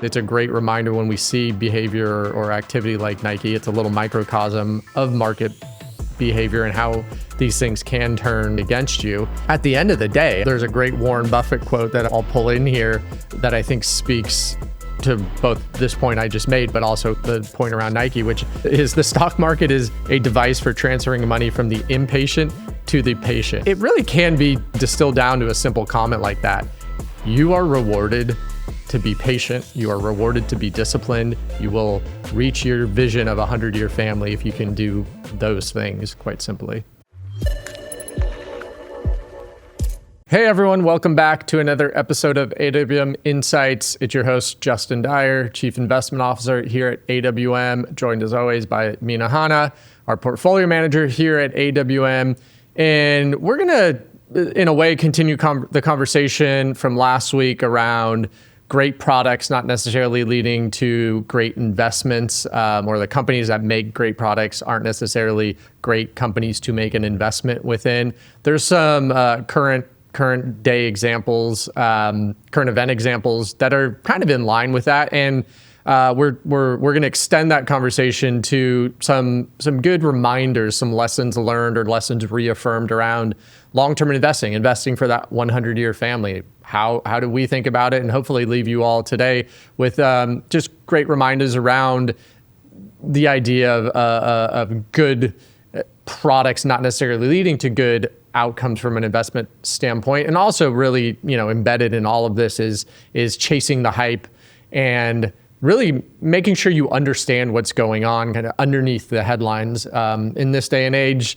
It's a great reminder when we see behavior or activity like Nike. It's a little microcosm of market behavior and how these things can turn against you. At the end of the day, there's a great Warren Buffett quote that I'll pull in here that I think speaks to both this point I just made, but also the point around Nike, which is the stock market is a device for transferring money from the impatient to the patient. It really can be distilled down to a simple comment like that. You are rewarded to be patient. You are rewarded to be disciplined. You will reach your vision of a 100-year family if you can do those things, quite simply. Hey everyone, welcome back to another episode of AWM Insights. It's your host, Justin Dyer, Chief Investment Officer here at AWM, joined as always by Mena Hanna, our portfolio manager here at AWM. And we're gonna, in a way, continue the conversation from last week around great products not necessarily leading to great investments, or the companies that make great products aren't necessarily great companies to make an investment within. There's some current day examples, current event examples that are kind of in line with that. And we're going to extend that conversation to some good reminders, some lessons learned or lessons reaffirmed around long-term investing for that 100-year family. How do we think about it? And hopefully leave you all today with just great reminders around the idea of good products not necessarily leading to good outcomes from an investment standpoint. And also really, embedded in all of this is chasing the hype and really making sure you understand what's going on kind of underneath the headlines. In this day and age,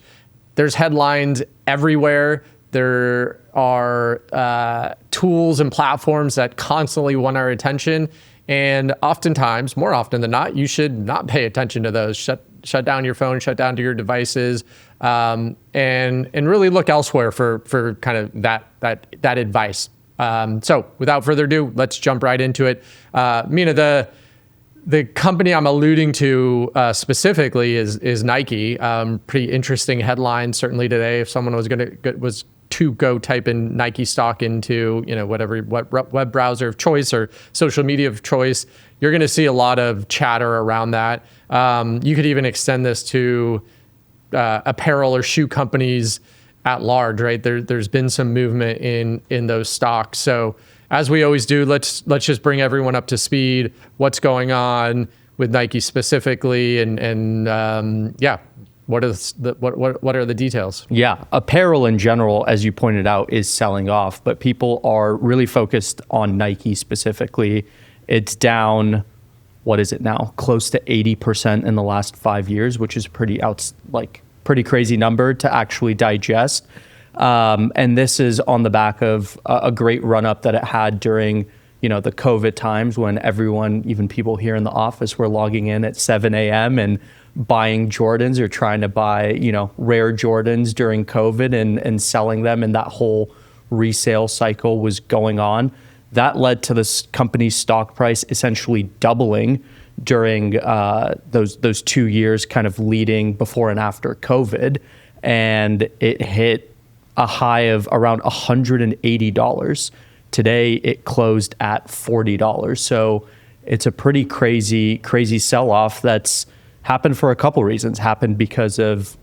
there's headlines everywhere. There are tools and platforms that constantly want our attention. And oftentimes, more often than not, you should not pay attention to those. Shut down your phone, shut down to your devices, and really look elsewhere for kind of that advice. So without further ado, let's jump right into it. Mena, the company I'm alluding to specifically is Nike. Pretty interesting headline certainly today. If someone was to go type in Nike stock into what web browser of choice or social media of choice, you're going to see a lot of chatter around that. You could even extend this to apparel or shoe companies at large, right? There's been some movement in those stocks. So as we always do, let's just bring everyone up to speed. What's going on with Nike specifically, and what are the details? Yeah, apparel in general, as you pointed out, is selling off, but people are really focused on Nike specifically. It's down, what is it now? Close to 80% in the last 5 years, which is pretty crazy number to actually digest. And this is on the back of a great run up that it had during, the COVID times when everyone, even people here in the office, were logging in at 7 a.m. and buying Jordans or trying to buy, rare Jordans during COVID and selling them. And that whole resale cycle was going on. That led to this company's stock price essentially doubling during those 2 years kind of leading before and after COVID. And it hit a high of around $180. Today, it closed at $40. So it's a pretty crazy sell-off that's happened for a couple reasons. Happened because of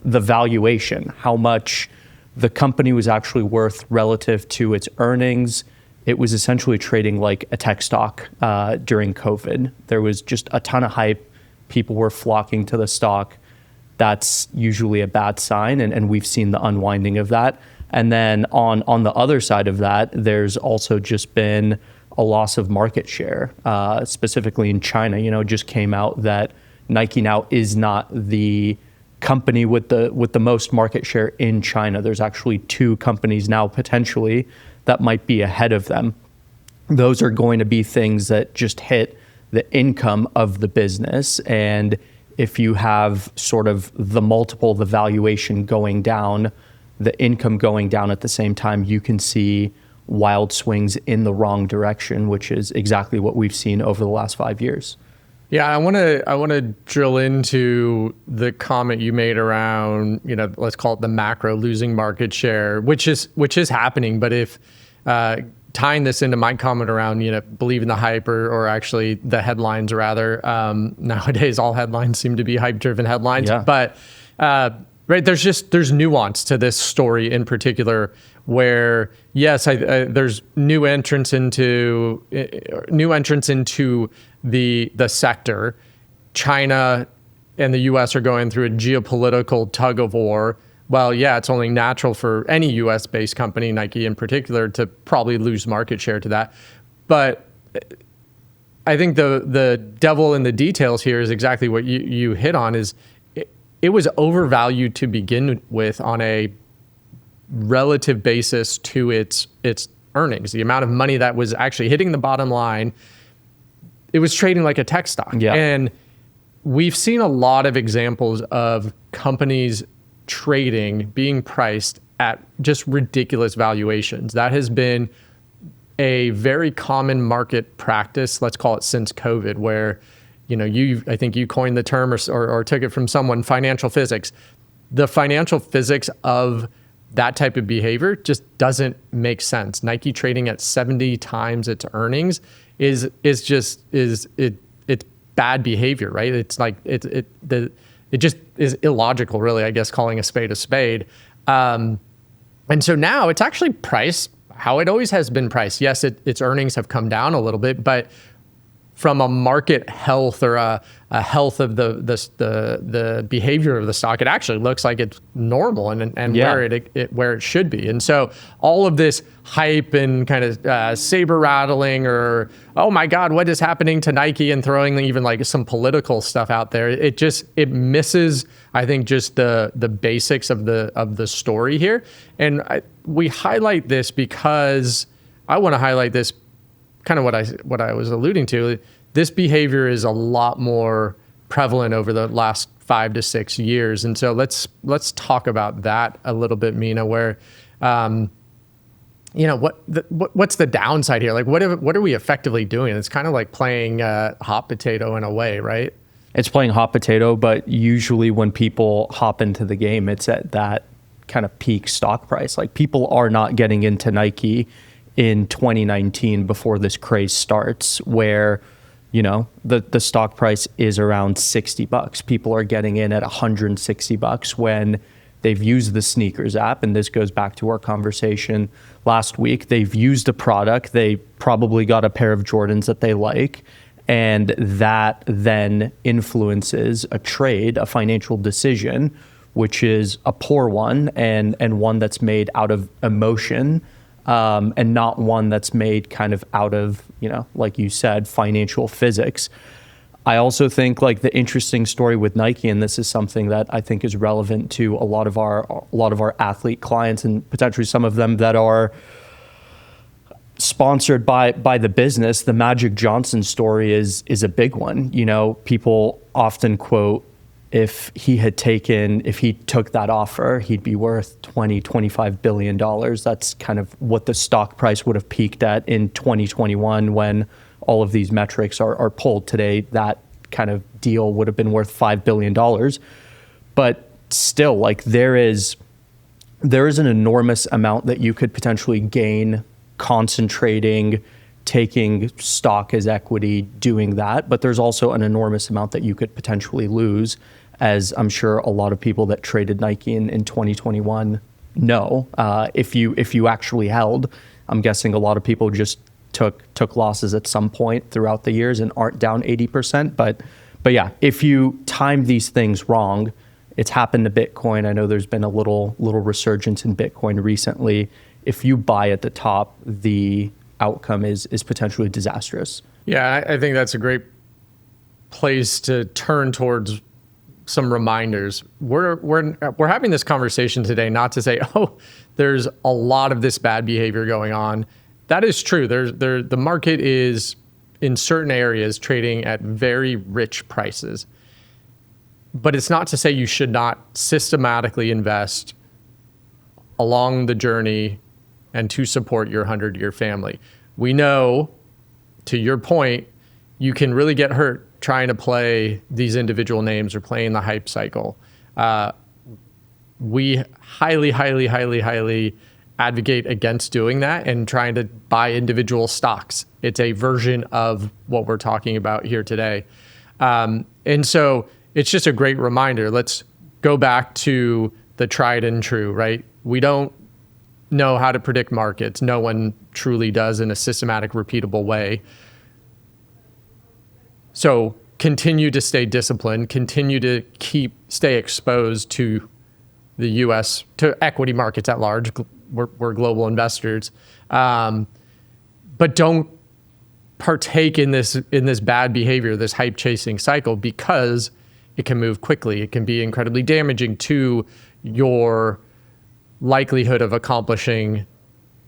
the valuation, how much the company was actually worth relative to its earnings. It was essentially trading like a tech stock during COVID. There was just a ton of hype. People were flocking to the stock. That's usually a bad sign, and we've seen the unwinding of that. And then on the other side of that, there's also just been a loss of market share, specifically in China. It just came out that Nike now is not the company with the most market share in China. There's actually 2 companies now potentially that might be ahead of them. Those are going to be things that just hit the income of the business. And if you have sort of the multiple, the valuation going down, the income going down at the same time, you can see wild swings in the wrong direction, which is exactly what we've seen over the last 5 years. Yeah, I want to drill into the comment you made around, let's call it the macro losing market share, which is happening. But if tying this into my comment around, believing the hype or actually the headlines rather. Nowadays, all headlines seem to be hype-driven headlines. Yeah. But right, there's nuance to this story in particular, where yes, there's new entrants into the sector. China and the U.S. are going through a geopolitical tug of war. Well, yeah, it's only natural for any U.S.-based company, Nike in particular, to probably lose market share to that. But I think the devil in the details here is exactly what you hit on. Is it was overvalued to begin with on a relative basis to its earnings. The amount of money that was actually hitting the bottom line, it was trading like a tech stock. Yeah. And we've seen a lot of examples of companies being priced at just ridiculous valuations. That has been a very common market practice, let's call it since COVID, where, I think you coined the term or took it from someone, financial physics. The financial physics of that type of behavior just doesn't make sense. Nike trading at 70 times its earnings it's bad behavior, right? It's like it just is illogical, really, I guess, calling a spade a spade. And so now it's actually priced how it always has been priced. Yes, its earnings have come down a little bit, but from a market health or a health of the behavior of the stock, it actually looks like it's normal and Yeah. where it should be. And so all of this hype and kind of saber rattling or, oh my God, what is happening to Nike, and throwing even like some political stuff out there, it misses, I think, just the basics of the story here. And we highlight this because I want to highlight this, kind of what I was alluding to. This behavior is a lot more prevalent over the last 5 to 6 years, and so let's talk about that a little bit, Mena. Where, what's the downside here? Like, what are we effectively doing? It's kind of like playing hot potato in a way, right? It's playing hot potato, but usually when people hop into the game, it's at that kind of peak stock price. Like, people are not getting into Nike in 2019 before this craze starts, where the stock price is around $60. People are getting in at $160 when they've used the sneakers app. And this goes back to our conversation last week. They've used a product. They probably got a pair of Jordans that they like. And that then influences a trade, a financial decision, which is a poor one and one that's made out of emotion. And not one that's made kind of out of, like you said, financial physics. I also think, like, the interesting story with Nike, and this is something that I think is relevant to a lot of our athlete clients, and potentially some of them that are sponsored by the business. The Magic Johnson story is a big one. People often quote, if he took that offer, he'd be worth $25 billion. That's kind of what the stock price would have peaked at in 2021 when all of these metrics are pulled. Today, that kind of deal would have been worth $5 billion. But still, like, there is an enormous amount that you could potentially gain concentrating, taking stock as equity, doing that. But there's also an enormous amount that you could potentially lose, as I'm sure a lot of people that traded Nike in 2021 know. If you actually held, I'm guessing a lot of people just took losses at some point throughout the years and aren't down 80%. But yeah, if you time these things wrong, it's happened to Bitcoin. I know there's been a little resurgence in Bitcoin recently. If you buy at the top, the outcome is potentially disastrous. Yeah, I think that's a great place to turn towards some reminders. We're having this conversation today not to say, oh, there's a lot of this bad behavior going on. That is true. The market is in certain areas trading at very rich prices. But it's not to say you should not systematically invest along the journey and to support your 100-year family. We know, to your point, you can really get hurt trying to play these individual names or playing the hype cycle. We highly advocate against doing that and trying to buy individual stocks. It's a version of what we're talking about here today. And so it's just a great reminder. Let's go back to the tried and true, right? We don't know how to predict markets. No one truly does in a systematic, repeatable way. So continue to stay disciplined, continue to stay exposed to the U.S., to equity markets at large. We're global investors. But don't partake in this bad behavior, this hype chasing cycle, because it can move quickly. It can be incredibly damaging to your likelihood of accomplishing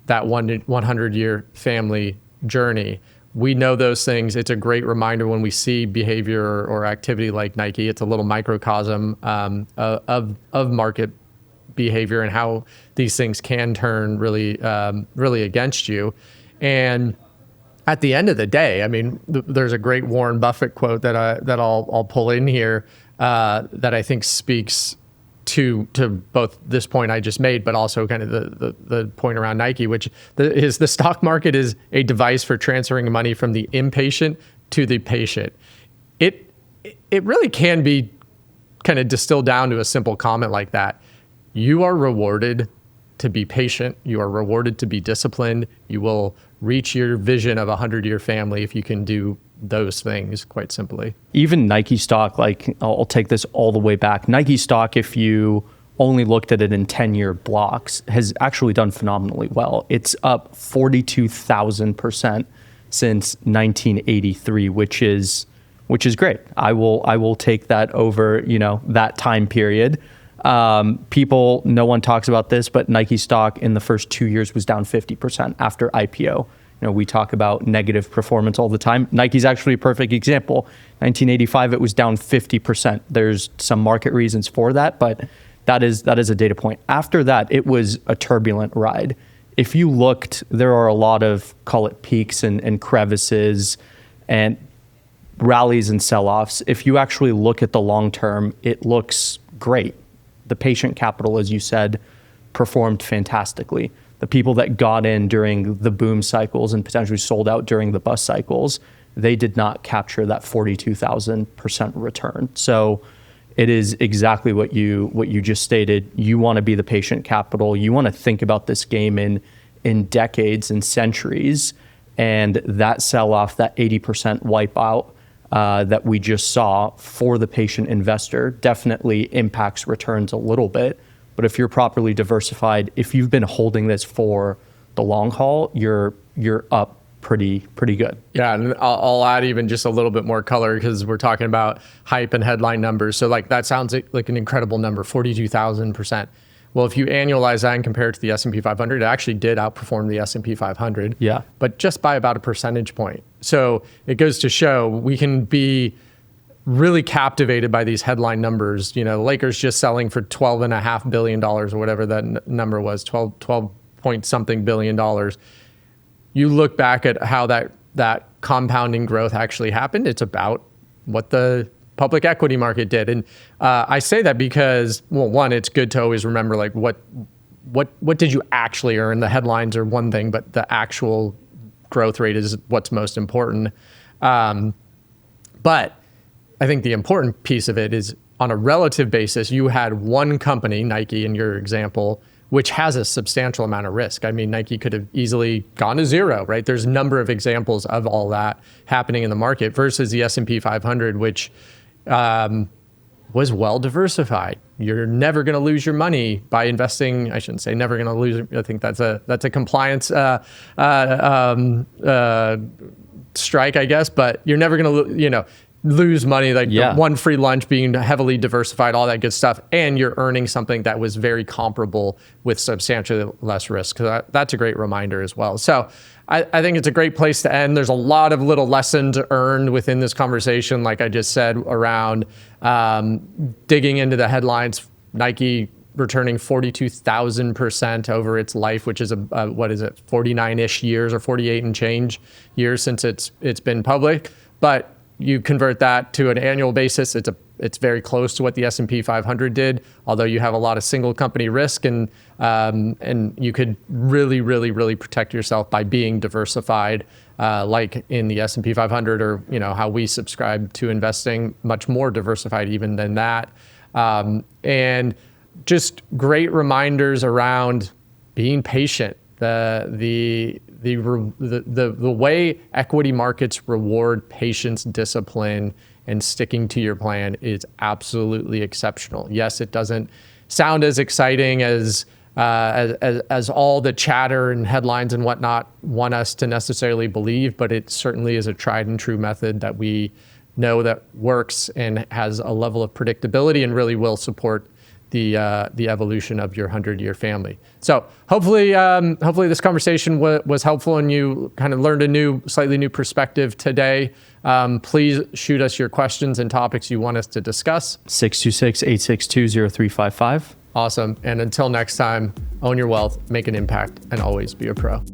that 100-year family journey. We know those things. It's a great reminder when we see behavior or activity like Nike. It's a little microcosm of market behavior and how these things can turn really against you. And at the end of the day, I mean, there's a great Warren Buffett quote that I'll pull in here that I think speaks to both this point I just made, but also kind of the point around Nike, which is the stock market is a device for transferring money from the impatient to the patient. It really can be kind of distilled down to a simple comment like that. You are rewarded to be patient. You are rewarded to be disciplined. You will reach your vision of a 100-year family if you can do those things, quite simply. Even Nike stock, like I'll take this all the way back. Nike stock, if you only looked at it in 10-year blocks, has actually done phenomenally well. It's up 42,000% since 1983, which is great. I will take that over, that time period. No one talks about this, but Nike stock in the first 2 years was down 50% after IPO. We talk about negative performance all the time. Nike's actually a perfect example. 1985, it was down 50%. There's some market reasons for that, but that is a data point. After that, it was a turbulent ride. If you looked, there are a lot of, call it peaks and crevices and rallies and sell-offs. If you actually look at the long term, it looks great. The patient capital, as you said, performed fantastically. The people that got in during the boom cycles and potentially sold out during the bust cycles, they did not capture that 42,000% return. So it is exactly what you just stated. You want to be the patient capital. You want to think about this game in decades and centuries. And that sell-off, that 80% wipeout that we just saw for the patient investor definitely impacts returns a little bit. But if you're properly diversified, if you've been holding this for the long haul, you're up pretty good. Yeah, and I'll add even just a little bit more color because we're talking about hype and headline numbers. So like that sounds like an incredible number, 42,000%. Well, if you annualize that and compare it to the S&P 500, it actually did outperform the S&P 500. Yeah. But just by about a percentage point. So it goes to show we can be really captivated by these headline numbers. The Lakers just selling for $12.5 billion or whatever that number was, 12 point something billion dollars. You look back at how that compounding growth actually happened. It's about what the public equity market did. And I say that because, well, one, it's good to always remember like what did you actually earn? The headlines are one thing, but the actual growth rate is what's most important. But I think the important piece of it is on a relative basis, you had one company, Nike in your example, which has a substantial amount of risk. I mean, Nike could have easily gone to zero, right? There's a number of examples of all that happening in the market versus the S&P 500, which was well diversified. You're never going to lose your money by investing. I shouldn't say never going to lose. I think that's a compliance strike, I guess. But you're never going to, lose money, like the one free lunch, being heavily diversified, all that good stuff. And you're earning something that was very comparable with substantially less risk. So that's a great reminder as well. So I think it's a great place to end. There's a lot of little lessons earned within this conversation, like I just said, around digging into the headlines. Nike returning 42,000% over its life, which is 49-ish years or 48 and change years since it's been public. But you convert that to an annual basis, it's It's very close to what the S&P 500 did, although you have a lot of single company risk, and you could really protect yourself by being diversified, like in the S&P 500, or how we subscribe to investing, much more diversified even than that. And just great reminders around being patient. The way equity markets reward patience, discipline, and sticking to your plan is absolutely exceptional. Yes, it doesn't sound as exciting as all the chatter and headlines and whatnot want us to necessarily believe, but it certainly is a tried and true method that we know that works and has a level of predictability and really will support the evolution of your 100-year family. So hopefully this conversation was helpful and you kind of learned a slightly new perspective today. Please shoot us your questions and topics you want us to discuss. 626-862-0355. Awesome. And until next time, own your wealth, make an impact, and always be a pro.